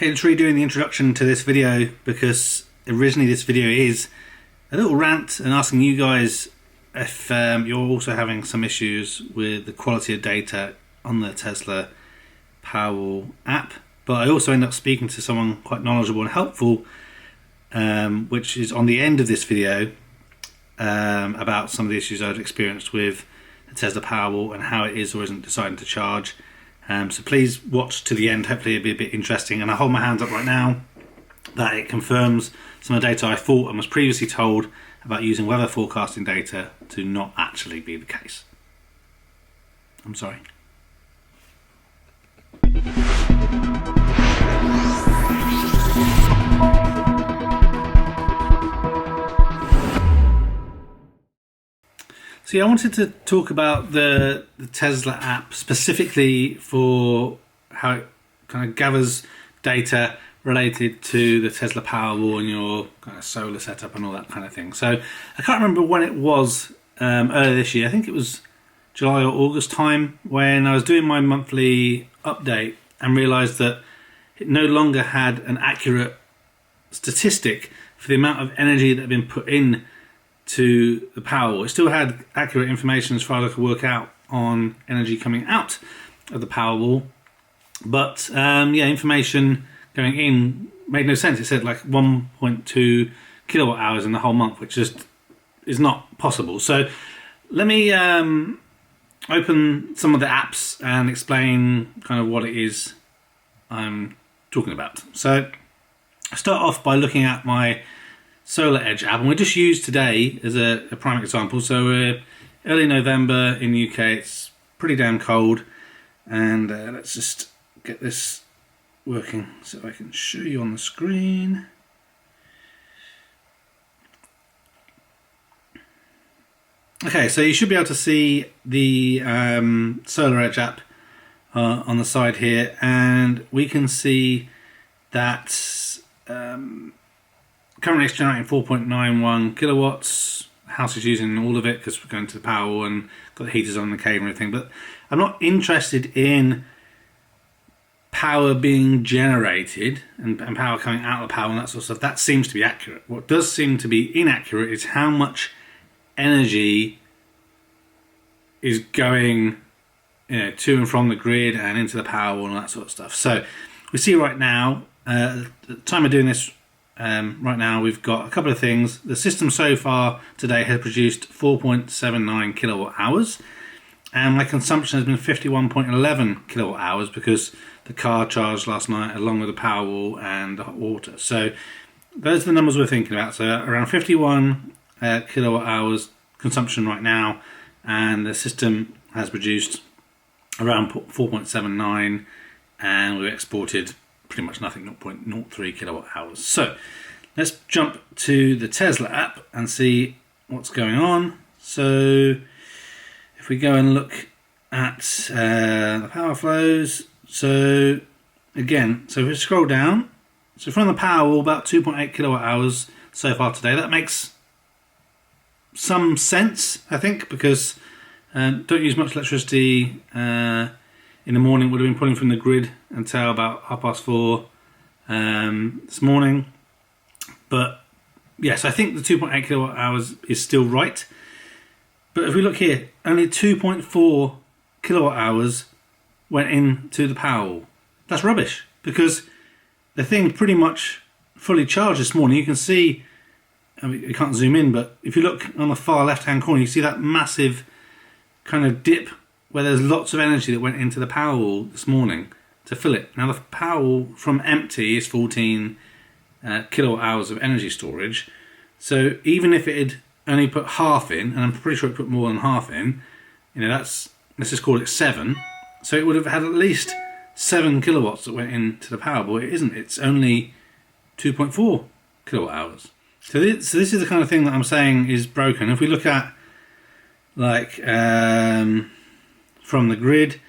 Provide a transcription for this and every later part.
Okay, just redoing the introduction to this video because originally this video is a little rant and asking you guys if you're also having some issues with the quality of data on the Tesla Powerwall app. But I also end up speaking to someone quite knowledgeable and helpful, which is on the end of this video, about some of the issues I've experienced with the Tesla Powerwall and how it is or isn't deciding to charge. So please watch to the end, hopefully it'll be a bit interesting. And I hold my hands up right now that it confirms some of the data I thought and was previously told about using weather forecasting data to not actually be the case. I'm sorry. See, I wanted to talk about the Tesla app specifically for how it kind of gathers data related to the Tesla Powerwall and your kind of solar setup and all that kind of thing. So I can't remember when it was earlier this year. I think it was July or August time when I was doing my monthly update and realised that it no longer had an accurate statistic for the amount of energy that had been put in to the Powerwall. It still had accurate information as far as I could work out on energy coming out of the Powerwall, but information going in made no sense. It said like 1.2 kilowatt hours in the whole month, which just is not possible. So let me open some of the apps and explain kind of what it is I'm talking about. So I start off by looking at my Solar Edge app, and we just used today as a prime example. So we're early November in the UK, it's pretty damn cold, and let's just get this working so I can show you on the screen. Okay, so you should be able to see the Solar Edge app on the side here, and we can see that currently it's generating 4.91 kilowatts. The house is using all of it because we're going to the Powerwall and got the heaters on the cave and everything. But I'm not interested in power being generated and power coming out of the Powerwall and that sort of stuff. That seems to be accurate. What does seem to be inaccurate is how much energy is going to and from the grid and into the Powerwall and that sort of stuff. So we see right now, at the time of doing this, right now we've got a couple of things. The system so far today has produced 4.79 kilowatt hours, and my consumption has been 51.11 kilowatt hours because the car charged last night along with the Powerwall and the hot water. So those are the numbers we're thinking about. So around 51 kilowatt hours consumption right now, and the system has produced around 4.79, and we've exported pretty much nothing, 0.03 kilowatt hours. So let's jump to the Tesla app and see what's going on. So if we go and look at the power flows, so again, so if we scroll down, so from the Powerwall, about 2.8 kilowatt hours so far today. That makes some sense, I think, because don't use much electricity in the morning. Would have been pulling from the grid until about 4:30 this morning. But yes, I think the 2.8 kilowatt hours is still right. But if we look here, only 2.4 kilowatt hours went into the Powerwall. That's rubbish, because the thing pretty much fully charged this morning. You can see, I mean, you can't zoom in, but if you look on the far left hand corner, you see that massive kind of dip where there's lots of energy that went into the Powerwall this morning to fill it. Now the Powerwall from empty is 14 kilowatt hours of energy storage. So even if it had only put half in, and I'm pretty sure it put more than half in, let's just call it 7. So it would have had at least 7 kilowatts that went into the Powerwall. It isn't. It's only 2.4 kilowatt hours. So this is the kind of thing that I'm saying is broken. If we look at like from the grid,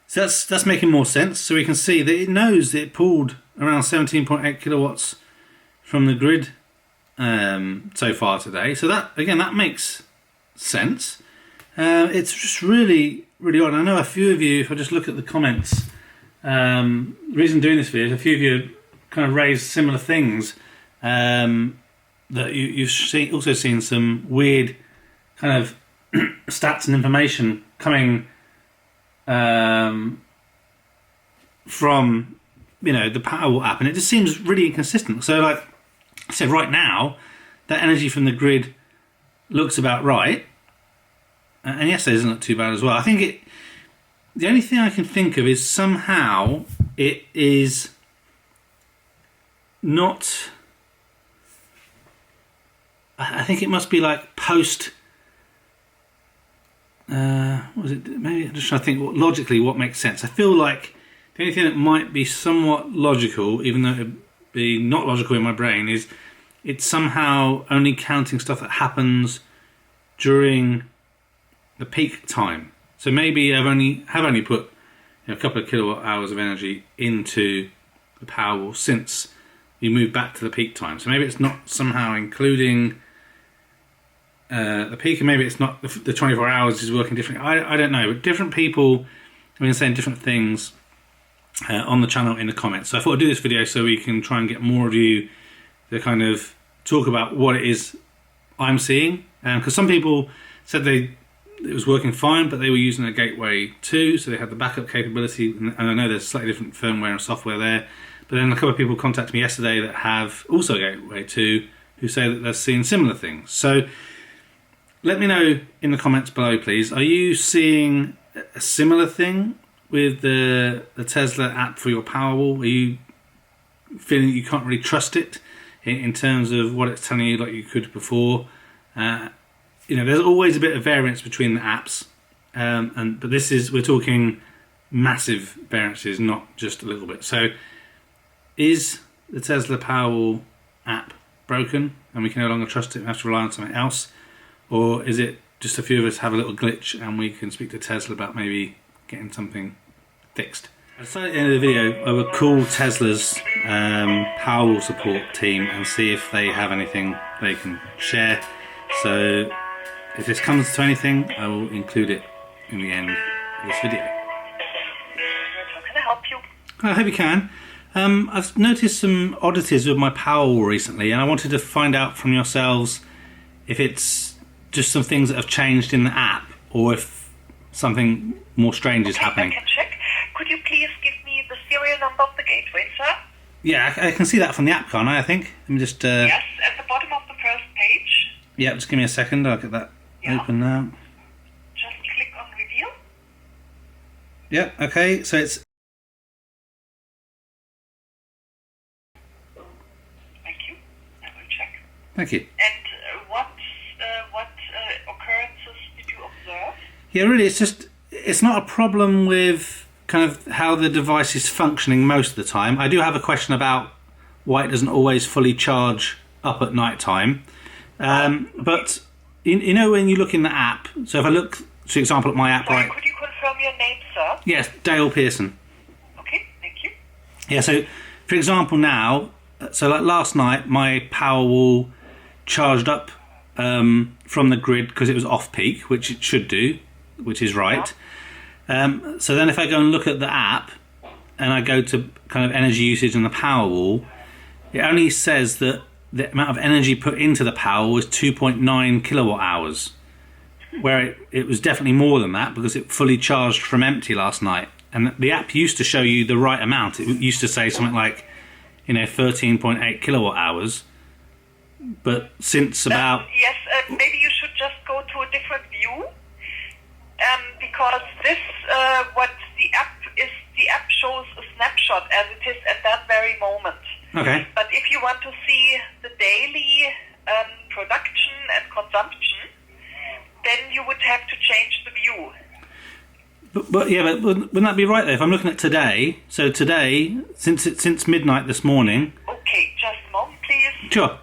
so that's making more sense. So we can see that it knows that it pulled around 17.8 kilowatts from the grid so far today. So that, again, that makes sense. It's just really odd. I know a few of you, if I just look at the comments, the reason I'm doing this video is a few of you kind of raised similar things. That you've also seen some weird kind of stats and information coming from the Powerwall app, and it just seems really inconsistent. So, like I said, right now, that energy from the grid looks about right, and yesterday doesn't look too bad as well. I think the only thing I can think of is somehow it is not. I think it must be like post. What was it? Maybe I'm just trying to think logically what makes sense. I feel like the only thing that might be somewhat logical, even though it'd be not logical in my brain, is it's somehow only counting stuff that happens during the peak time. So maybe have only put a couple of kilowatt hours of energy into the Powerwall since you moved back to the peak time. So maybe it's not somehow including the peak, and maybe it's not the 24 hours is working differently. I don't know, but different people have been saying different things on the channel in the comments. So I thought I'd do this video so we can try and get more of you to kind of talk about what it is I'm seeing. Because some people said it was working fine, but they were using a Gateway 2, so they had the backup capability. And I know there's slightly different firmware and software there. But then a couple of people contacted me yesterday that have also Gateway 2 who say that they're seeing similar things. So let me know in the comments below, please. Are you seeing a similar thing with the Tesla app for your Powerwall? Are you feeling that you can't really trust it in terms of what it's telling you like you could before? There's always a bit of variance between the apps, but we're talking massive variances, not just a little bit. So, is the Tesla Powerwall app broken and we can no longer trust it and have to rely on something else? Or is it just a few of us have a little glitch and we can speak to Tesla about maybe getting something fixed? I decided at the end of the video I would call Tesla's Powerwall support team and see if they have anything they can share. So if this comes to anything, I will include it in the end of this video. How can I help you? I hope you can. I've noticed some oddities with my Powerwall recently, and I wanted to find out from yourselves if it's just some things that have changed in the app, or if something more strange is happening. I can check. Could you please give me the serial number of the gateway, sir? Yeah, I can see that from the app, can't I think? Let me just... Yes, at the bottom of the first page. Yeah, just give me a second, I'll get that open now. Just click on reveal. Yeah, okay, so it's... Thank you. I will check. Thank you. And what occurrences did you observe? Yeah, really, it's not a problem with kind of how the device is functioning most of the time. I do have a question about why it doesn't always fully charge up at night time. But you know when you look in the app, so if I look, for example, at my app, Sorry, right? could you confirm your name, sir? Yes, Dale Pearson. Okay, thank you. Yeah, so for example now, so like last night, my Powerwall charged up from the grid because it was off peak, which it should do, which is right. So then if I go and look at the app and I go to kind of energy usage on the Powerwall, it only says that the amount of energy put into the Powerwall is 2.9 kilowatt hours, where it was definitely more than that because it fully charged from empty last night. And the app used to show you the right amount. It used to say something like, 13.8 kilowatt hours. But since about... Yes, maybe you should just go to a different view. Because this, what the app shows a snapshot as it is at that very moment. Okay. But if you want to see the daily production and consumption, then you would have to change the view. But wouldn't that be right though? If I'm looking at today, so today, since midnight this morning... Okay, just a moment please. Sure.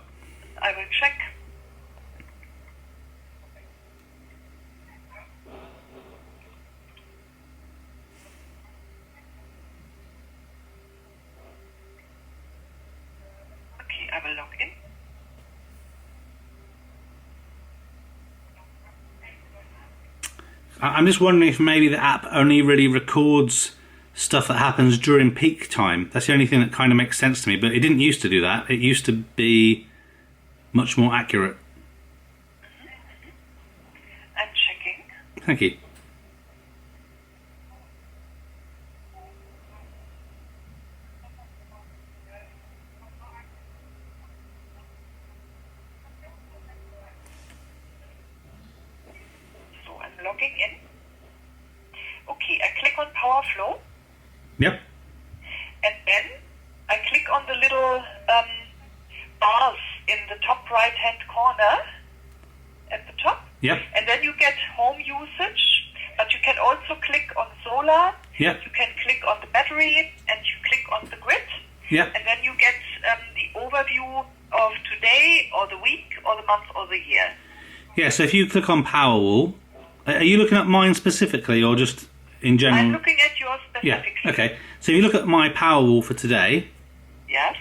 I will check. Okay, I will log in. I'm just wondering if maybe the app only really records stuff that happens during peak time. That's the only thing that kind of makes sense to me. But it didn't used to do that. It used to be much more accurate. I'm checking. Thank you. So I'm logging in. Okay, I click on Power Flow. Yep. And then I click on the little bars in the top right-hand corner at the top. Yep. And then you get home usage, but you can also click on solar. Yep. You can click on the battery, and you click on the grid. Yep. And then you get the overview of today, or the week, or the month, or the year. Yeah, so if you click on Powerwall, are you looking at mine specifically or just in general? I'm looking at yours specifically. Yeah, okay. So if you look at my Powerwall for today, Yes.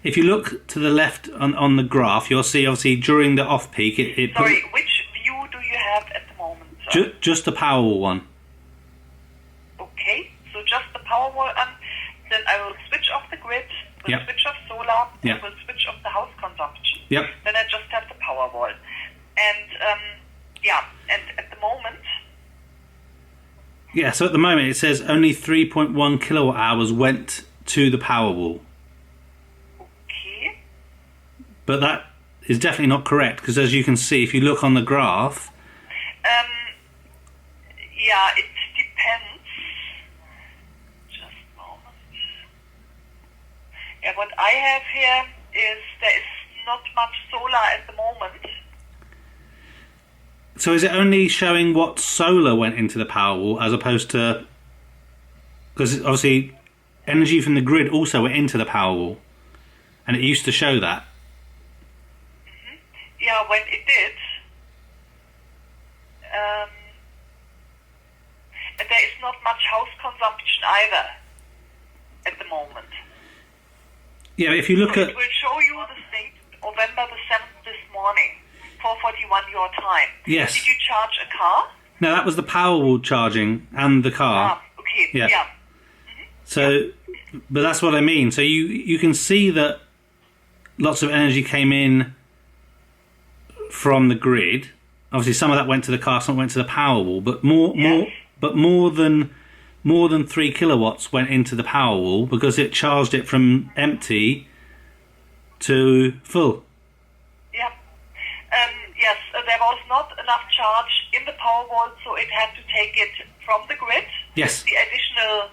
if you look to the left on the graph, you'll see obviously during the off-peak, Sorry, which view do you have at the moment, sir? just the Powerwall one. Okay, so just the Powerwall on, then I will switch off the grid, will Yep. switch off solar, Yep. will switch off the house consumption. Yep. Then I just have the Powerwall. And, and at the moment, Yeah, so at the moment it says only 3.1 kilowatt hours went to the Powerwall. okay, But that is definitely not correct because as you can see, if you look on the graph, yeah, it depends. Just a moment. Yeah, what I have here is there is not much solar at the moment. so is it only showing what solar went into the Powerwall as opposed to... Because obviously energy from the grid also went into the Powerwall and it used to show that. Yeah, when it did, and there is not much house consumption either at the moment. Yeah, if you look So at... it will show you the state November the 7th this morning, 4:41 your time. Yes. Did you charge a car? No, that was the Powerwall charging and the car. Okay, Yeah. yeah. So, but that's what I mean. So you can see that lots of energy came in from the grid. Obviously, some of that went to the car, some went to the Powerwall, but more than 3 kilowatts went into the Powerwall because it charged it from empty to full. Yeah. Yes, there was not enough charge in the Powerwall, so it had to take it from the grid. Yes. The additional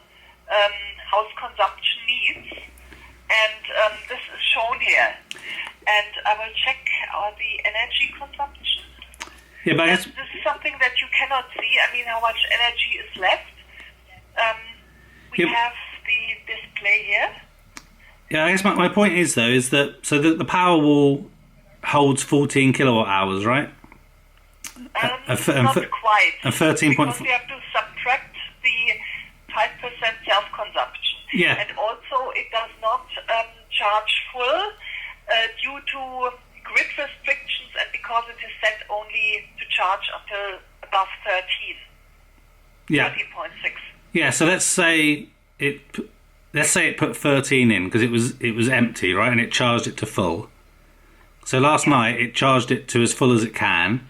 house consumption needs, and this is shown here. And I will check the energy consumption. Yeah, but I guess, This is something that you cannot see. I mean, how much energy is left. We Yep. have the display here. yeah, I guess my point is though is that so the Powerwall holds 14 kilowatt hours, right? Not quite. and 13 point because we have to subtract the 5% self-consumption. Yeah. And also it does not charge full due to grid restrictions and because it is set only to charge until above 13. Yeah. 13.6. Yeah, so let's say it put 13 in because it was empty, right? And it charged it to full. So last night it charged it to as full as it can.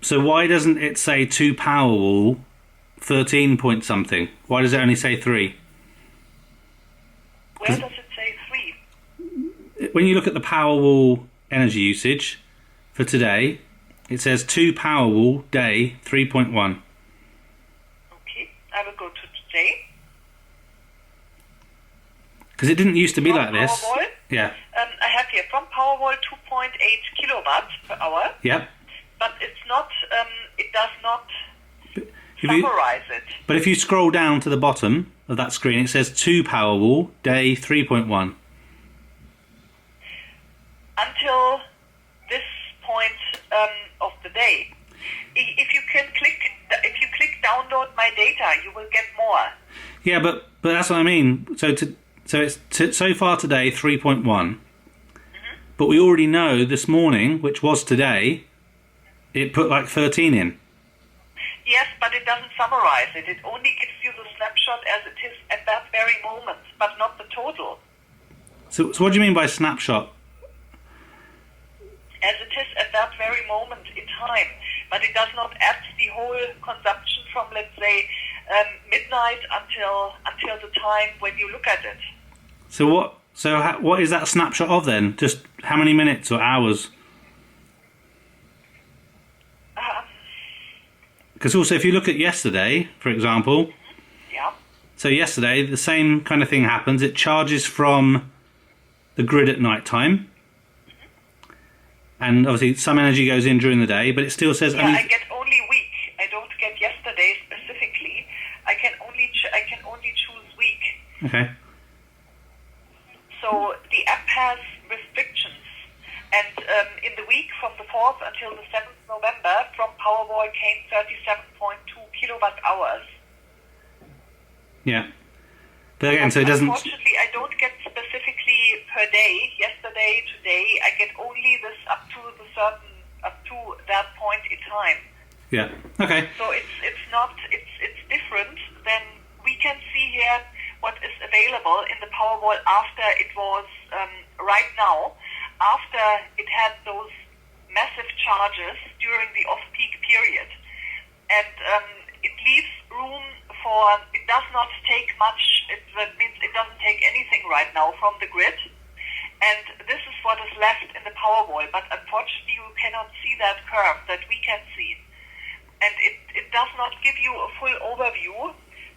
So why doesn't it say to Powerwall 13 point something? Why does it only say 3? Where does it say 3? When you look at the Powerwall energy usage for today, it says to Powerwall day 3.1. Okay, I will go to today. Because it didn't used to be From like this. Powerwall, Yeah. I have here from Powerwall 2.8 kilowatts per hour, Yep. but it's not. It does not If you, summarize it. but if you scroll down to the bottom of that screen, it says to Powerwall day 3.1. Until this point of the day. If you click download my data, you will get more. Yeah, but that's what I mean. So so far today 3.1. But we already know this morning, which was today, it put like 13 in. Yes, but it doesn't summarize it. It only gives you the snapshot as it is at that very moment, but not the total. So what do you mean by snapshot? As it is at that very moment in time, but it does not add the whole consumption from, let's say, midnight until the time when you look at it. So what is that snapshot of then? Just how many minutes or hours? Because also, if you look at yesterday, for example, Yeah. so yesterday the same kind of thing happens. It charges from the grid at night time, and obviously some energy goes in during the day, but it still says. Yeah, I get only week. I don't get yesterday specifically. I can only choose week. Okay. So the app has restrictions, and in the week from the 4th until the 7th November, from Powerwall came 37.2 kilowatt hours. Yeah. But again, so it doesn't. Unfortunately, I don't get specifically per day. Yesterday, today, I get only this up to that point in time. Yeah. Okay. So it's different. Then we can see here what is available in the Powerwall after it was right now, after it had those massive charges during the off-peak period, and it leaves room for. It does not take much. That means it doesn't take anything right now from the grid, and this is what is left in the Powerwall. But unfortunately, you cannot see that curve that we can see, and it does not give you a full overview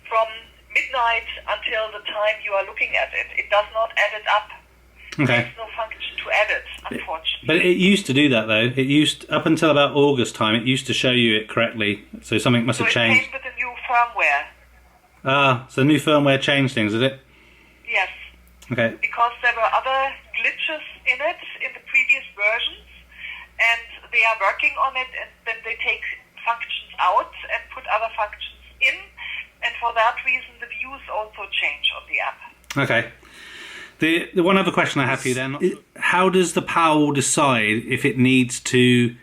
from midnight until the time you are looking at it. It does not add it up. Okay. There's no function to add it, unfortunately. But it used to do that though. It used up until about August time. It used to show you it correctly. So something must have changed. It came with a new firmware. Ah, so new firmware changed things, is it? Yes. Okay. Because there were other glitches in it in the previous versions, and they are working on it, and then they take functions out and put other functions in, and for that reason the views also change on the app. Okay. The one other question I have for you then, how does the Powerwall decide if it needs to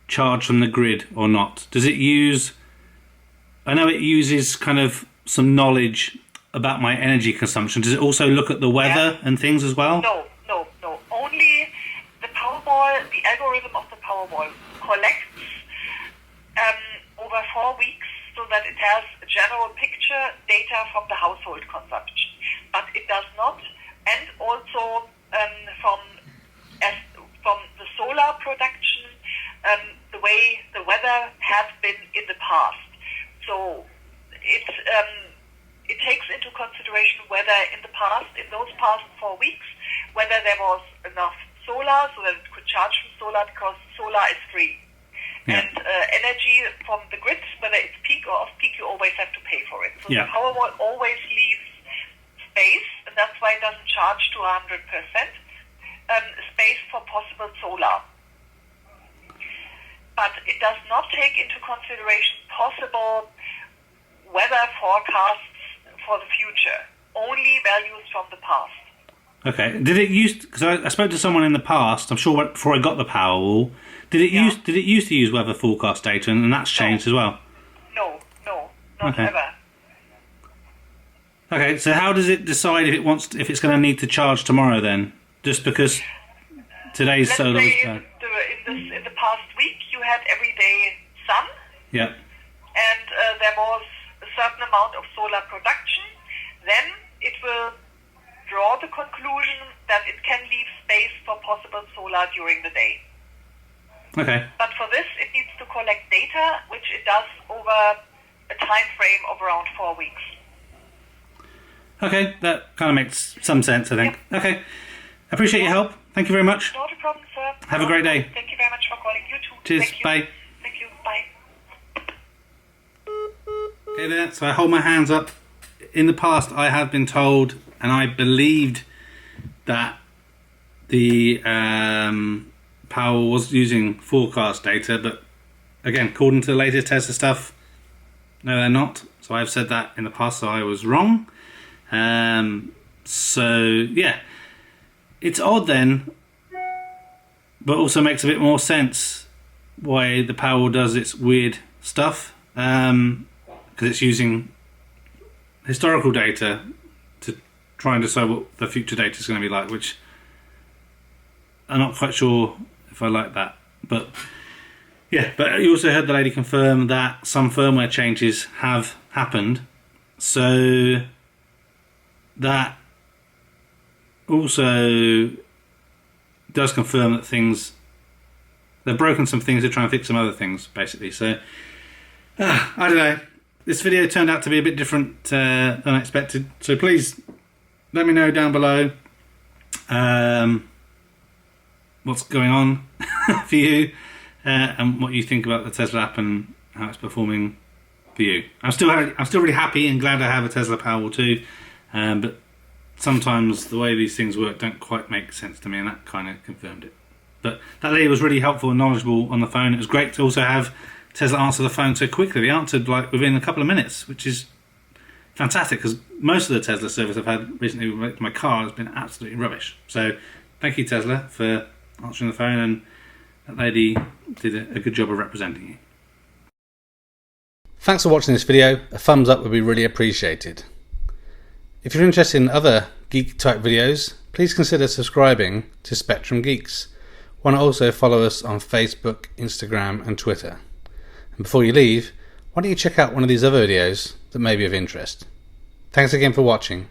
charge from the grid or not? Does it use, I know it uses kind of some knowledge about my energy consumption. Does it also look at the weather and things as well? No. Only the Powerwall, the algorithm of the Powerwall collects over 4 weeks so that it has a general picture data from the household consumption. But it does not, and also from the solar production, the way the weather has been in the past. So it takes into consideration whether in those past 4 weeks, whether there was enough solar so that it could charge from solar, because solar is free. Yeah. And energy from the grid, whether it's peak or off-peak, you always have to pay for it. So Yeah. the Powerwall always leaves space, and that's why it doesn't charge to 100%, space for possible solar. But it does not take into consideration possible weather forecasts for the future, only values from the past. Okay. Did it use? Because I spoke to someone in the past. I'm sure before I got the Powerwall. Did it used to use weather forecast data, and that's changed as well? No, not ever. Okay. So how does it decide if it's going to need to charge tomorrow then? Just because today's Let's solar say was. in the past week you had everyday sun, Yeah. and there was a certain amount of solar production. Then it will draw the conclusion that it can leave space for possible solar during the day. Okay. But for this, it needs to collect data, which it does over a time frame of around 4 weeks. Okay, that kind of makes some sense, I think. Yeah. Okay. I appreciate your help. Thank you very much. Not a problem, sir. Have a great day. Thank you very much for calling. You too. Cheers. Thank you. Bye. Thank you. Bye. Okay there, so I hold my hands up. In the past, I have been told, and I believed that the Powerwall was using forecast data, but again, according to the latest Tesla stuff, no, they're not. So I've said that in the past, so I was wrong. So yeah, it's odd then, but also makes a bit more sense why the Powerwall does its weird stuff. because it's using historical data to try and decide what the future data is going to be like, which I'm not quite sure if I like that. But yeah, but you also heard the lady confirm that some firmware changes have happened, so that also does confirm that they've broken some things to try and fix some other things, basically. So I don't know, this video turned out to be a bit different than I expected, so please let me know down below what's going on for you, and what you think about the Tesla app and how it's performing for you. I'm still really happy and glad I have a Tesla Powerwall 2, but sometimes the way these things work don't quite make sense to me, and that kind of confirmed it. But that lady was really helpful and knowledgeable on the phone. It was great to also have Tesla answer the phone so quickly. They answered like within a couple of minutes, which is fantastic, because most of the Tesla service I've had recently with my car has been absolutely rubbish. So thank you, Tesla, for answering the phone, and that lady did a good job of representing you. Thanks for watching this video. A thumbs up would be really appreciated. If you're interested in other geek type videos, please consider subscribing to Spectrum Geeks. Why not also follow us on Facebook, Instagram and Twitter. And before you leave, why don't you check out one of these other videos that may be of interest. Thanks again for watching.